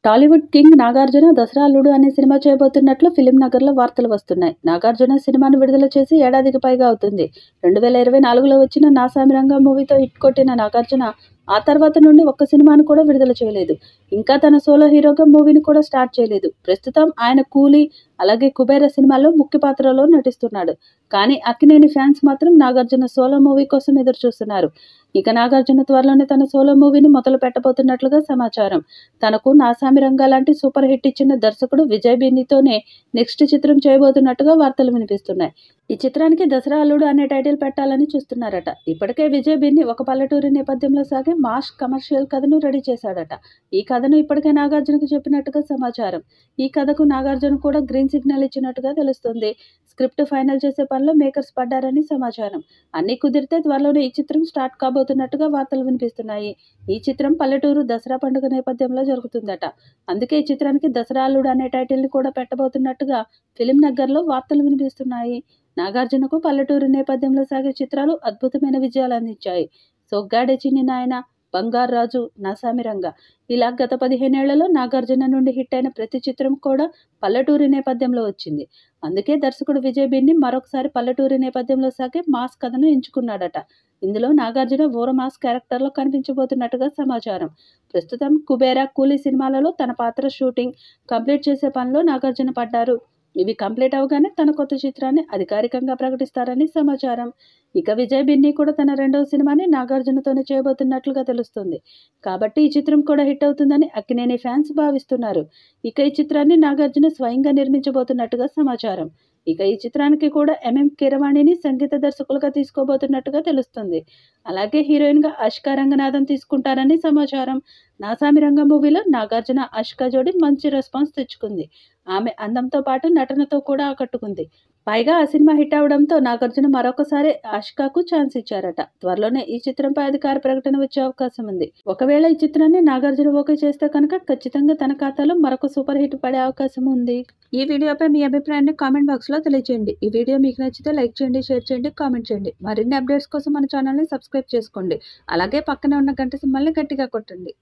Tollywood king Nagarjuna Dasara అల్లుడు అనే cinema చేయబోతున్నట్లు film నగర్లో వార్తలు వస్తున్నాయి. నాగార్జున సినిమాను విడుదల చేసి ఏడాదికి పైగా అవుతుంది. 2024లో వచ్చిన నా సామిరంగా మూవీతో హిట్ కొట్టిన నాగార్జున ఆ తర్వాత నుండి ఒక్క సినిమాను కూడా విడుదల చేయలేదు. ఇంకా తన సోలో హీరోగా మూవీని కూడా స్టార్ట్ చేయలేదు. ప్రస్తుతం ఆయన కూలీ, అలాగే కుబేర సినిమాలో ముఖ్య పాత్రలో నటిస్తున్నాడు. కానీ అక్కినేని ఫ్యాన్స్ మాత్రం నాగార్జున సోలో మూవీ కోసం ఎదురు చూస్తున్నారు. ఇక నాగార్జున త్వరలోనే తన సోలో మూవీని మొదలు పెట్టబోతున్నట్లుగా సమాచారం. తనకు నాసామిరంగా లాంటి సూపర్ హిట్ ఇచ్చిన దర్శకుడు విజయ్ బిన్నీతోనే నెక్స్ట్ చిత్రం చేయబోతున్నట్టుగా వార్తలు వినిపిస్తున్నాయి. ఈ చిత్రానికి దసరా అల్లుడు అనే టైటిల్ పెట్టాలని చూస్తున్నారట. ఇప్పటికే విజయ్ బిన్నీ ఒక పల్లెటూరి నేపథ్యంలో సాగే మాస్ కమర్షియల్ కథను రెడీ చేశాడట. ఈ కథను ఇప్పటికే నాగార్జునకు చెప్పినట్టుగా సమాచారం. ఈ కథకు నాగార్జున కూడా గ్రీన్ సిగ్నల్ ఇచ్చినట్టుగా తెలుస్తుంది. స్క్రిప్ట్ ఫైనల్ చేసే పనిలో మేకర్స్ పడ్డారని సమాచారం. అన్ని కుదిరితే త్వరలోనే ఈ చిత్రం స్టార్ట్ కాబోతున్నట్టుగా వార్తలు వినిపిస్తున్నాయి. ఈ చిత్రం పల్లెటూరు దసరా పండుగ నేపథ్యంలో జరుగుతుందట. అందుకే ఈ చిత్రానికి దసరా అల్లుడు అనే టైటిల్ని కూడా పెట్టబోతున్నట్టుగా ఫిలిం నగర్లో వార్తలు వినిపిస్తున్నాయి. నాగార్జునకు పల్లెటూరు నేపథ్యంలో సాగే చిత్రాలు అద్భుతమైన విజయాలు అందించాయి. సొగ్గాడే చిన్ని నాయన, బంగారు రాజు, నాసామిరంగా ఇలా గత 15 ఏళ్లలో నాగార్జున నుండి హిట్ అయిన ప్రతి చిత్రం కూడా పల్లెటూరి నేపథ్యంలో వచ్చింది. అందుకే దర్శకుడు విజయ్ బిన్నీ మరొకసారి పల్లెటూరి నేపథ్యంలో సాగే మాస్ కథను ఎంచుకున్నాడట. ఇందులో నాగార్జున ఓర మాస్ క్యారెక్టర్లో కనిపించబోతున్నట్టుగా సమాచారం. ప్రస్తుతం కుబేరా, కూలీ సినిమాలలో తన పాత్ర షూటింగ్ కంప్లీట్ చేసే పనిలో నాగార్జున పడ్డారు. ఇవి కంప్లీట్ అవగానే తన కొత్త చిత్రాన్ని అధికారికంగా ప్రకటిస్తారని సమాచారం. ఇక విజయ్ బిన్నీ కూడా తన రెండవ సినిమాని నాగార్జునతోనే చేయబోతున్నట్లుగా తెలుస్తుంది. కాబట్టి ఈ చిత్రం కూడా హిట్ అవుతుందని అక్కినేని ఫ్యాన్స్ భావిస్తున్నారు. ఇక ఈ చిత్రాన్ని నాగార్జున స్వయంగా నిర్మించబోతున్నట్టుగా సమాచారం. ఇక ఈ చిత్రానికి కూడా ఎంఎం కీరవాణిని సంగీత దర్శకులుగా తీసుకోబోతున్నట్టుగా తెలుస్తుంది. అలాగే హీరోయిన్గా ఆష్కా రంగనాథన్ తీసుకుంటారని సమాచారం. నాసామిరంగా మూవీలో నాగార్జున, ఆష్కా జోడి మంచి రెస్పాన్స్ తెచ్చుకుంది. ఆమె అందంతో పాటు నటనతో కూడా ఆకట్టుకుంది. పైగా ఆ సినిమా హిట్ అవడంతో నాగార్జున మరొకసారి ఆష్కాకు ఛాన్స్ ఇచ్చారట. త్వరలోనే ఈ చిత్రంపై అధికార ప్రకటన వచ్చే అవకాశం ఉంది. ఒకవేళ ఈ చిత్రాన్ని నాగార్జున ఓకే చేస్తే కనుక ఖచ్చితంగా తన ఖాతాలో మరొక సూపర్ హిట్ పడే అవకాశం ఉంది. ఈ వీడియోపై మీ అభిప్రాయాన్ని కామెంట్ బాక్స్లో తెలియజేయండి. ఈ వీడియో మీకు నచ్చితే లైక్ చేయండి, షేర్ చేయండి, కామెంట్ చేయండి. మరిన్ని అప్డేట్స్ కోసం మన ఛానల్ని సబ్స్క్రైబ్ చేసుకోండి. అలాగే పక్కనే ఉన్న గంట సింబల్ని గట్టిగా కొట్టండి.